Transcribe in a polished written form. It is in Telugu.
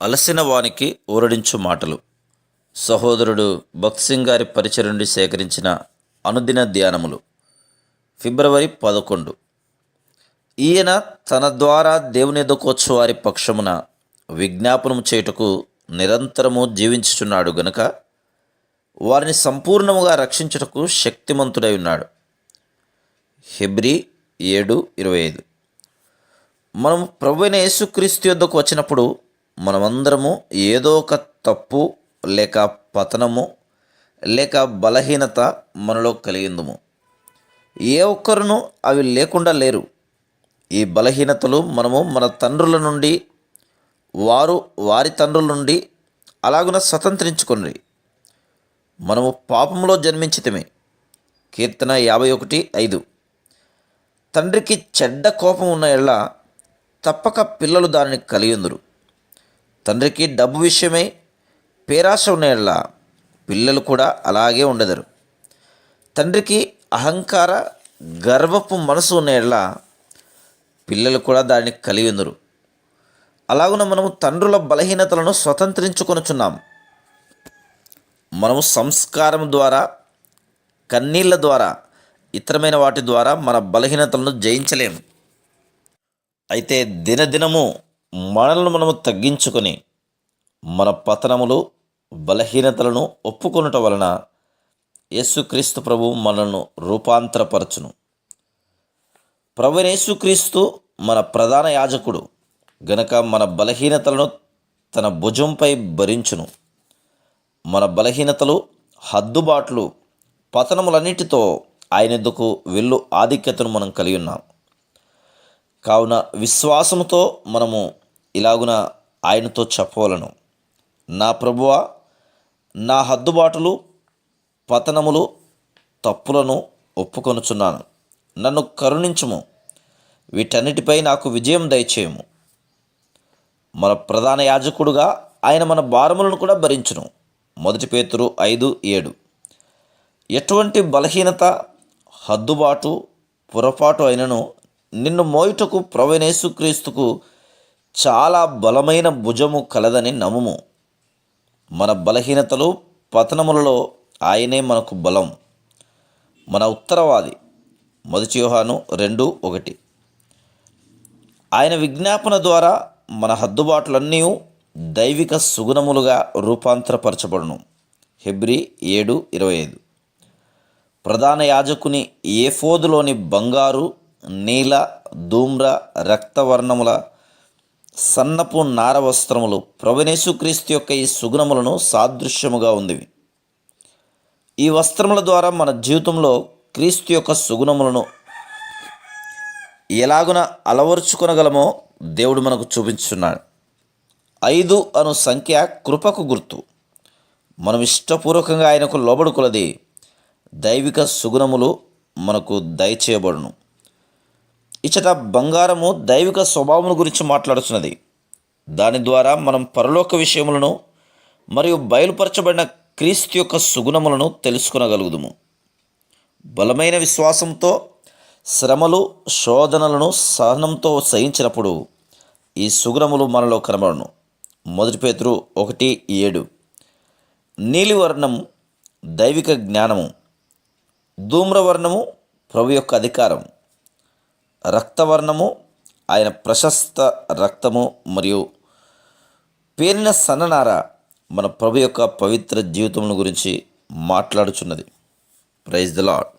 అలసిన వానికి ఊరడించు మాటలు. సహోదరుడు భక్త్ సింగ్ గారి పరిచయం నుండి సేకరించిన అనుదిన ధ్యానములు. ఫిబ్రవరి 11. ఈయన తన ద్వారా దేవుని ఎదుర్కోవచ్చు వారి పక్షమున విజ్ఞాపనము చేయుటకు నిరంతరము జీవించుచున్నాడు గనుక వారిని సంపూర్ణముగా రక్షించుటకు శక్తిమంతుడై ఉన్నాడు. హెబ్రీ 7:25. మనం ప్రభువైన యేసుక్రీస్తు యొద్దకు వచ్చినప్పుడు మనమందరము ఏదో ఒక తప్పు లేక పతనము లేక బలహీనత మనలో కలిగిందుము. ఏ ఒక్కరును అవి లేకుండా లేరు. ఈ బలహీనతలు మనము మన తండ్రుల నుండి, వారు వారి తండ్రుల నుండి అలాగున స్వతంత్రించుకొనిరి. మనము పాపంలో జన్మించితిమి. కీర్తన 51:5. తండ్రికి చెడ్డ కోపం ఉన్న ఎడల తప్పక పిల్లలు దానిని కలిగిందురు. తండ్రికి డబ్బు విషయమై పేరాశ ఉన్న ఎడల పిల్లలు కూడా అలాగే ఉండెదరు. తండ్రికి అహంకార గర్వపు మనసు ఉన్న ఎడల పిల్లలు కూడా దానిని కలిగిందురు. అలాగున మనము తండ్రుల బలహీనతలను స్వతంత్రించుకొనుచున్నాం. మనము సంస్కారం ద్వారా, కన్నీళ్ళ ద్వారా, ఇతరమైన వాటి ద్వారా మన బలహీనతలను జయించలేము. అయితే దినదినము మనల్ని మనము తగ్గించుకొని మన పతనములు, బలహీనతలను ఒప్పుకొనుట వలన యేసుక్రీస్తు ప్రభు మనల్ని రూపాంతరపరచును. ప్రభువైన యేసుక్రీస్తు మన ప్రధాన యాజకుడు గనక మన బలహీనతలను తన భుజంపై భరించును. మన బలహీనతలు, హద్దుబాట్లు, పతనములన్నిటితో ఆయన ఎద్దుకు వెళ్ళు ఆధిక్యతను మనం కలిగి ఉన్నాం. కావున విశ్వాసముతో మనము ఇలాగున ఆయనతో చెప్పవలను: నా ప్రభువా, నా హద్దుబాటులు, పతనములు, తప్పులను ఒప్పుకొనుచున్నాను. నన్ను కరుణించుము. వీటన్నిటిపై నాకు విజయం దయచేయము. మన ప్రధాన యాజకుడుగా ఆయన మన భారములను కూడా భరించును. 1 పేతురు 5:7. ఎటువంటి బలహీనత, హద్దుబాటు, పొరపాటు అయినను నిన్ను మోయుటకు ప్రభువైన యేసుక్రీస్తుకు చాలా బలమైన భుజము కలదని నమ్ముము. మన బలహీనతలు, పతనములలో ఆయనే మనకు బలం, మన ఉత్తరవాది. 1 యోహాను 2:1. ఆయన విజ్ఞాపన ద్వారా మన హద్దుబాట్లన్నీ దైవిక సుగుణములుగా రూపాంతరపరచబడును. హెబ్రీ 7:25. ప్రధాన యాజకుని ఏఫోదులోని బంగారు, నీల, ధూమ్ర, రక్తవర్ణముల సన్నపు నార వస్త్రములు ప్రభువైన యేసుక్రీస్తు యొక్క ఈ సుగుణములను సాదృశ్యముగా ఉందివి. ఈ వస్త్రముల ద్వారా మన జీవితంలో క్రీస్తు యొక్క సుగుణములను ఎలాగున అలవరుచుకొనగలమో దేవుడు మనకు చూపించున్నాడు. 5 అను సంఖ్య కృపకు గుర్తు. మనం ఇష్టపూర్వకంగా ఆయనకు లోబడు కొలది దైవిక సుగుణములు మనకు దయచేయబడును. ఇచ్చట బంగారము దైవిక స్వభావముల గురించి మాట్లాడుతున్నది. దాని ద్వారా మనం పరలోక విషయములను మరియు బయలుపరచబడిన క్రీస్తు యొక్క సుగుణములను తెలుసుకొనగలుగుదుము. బలమైన విశ్వాసంతో శ్రమలు, శోధనలను సహనంతో సహించినప్పుడు ఈ సుగుణములు మనలో కనబడును. 1 పేతురు 1:7. నీలివర్ణం దైవిక జ్ఞానము, ధూమ్రవర్ణము ప్రభు యొక్క అధికారం, రక్తవర్ణము ఆయన ప్రశస్త రక్తము మరియు పేరిన సన్ననార మన ప్రభు యొక్క పవిత్ర జీవితముల గురించి మాట్లాడుచున్నది. Praise the lord.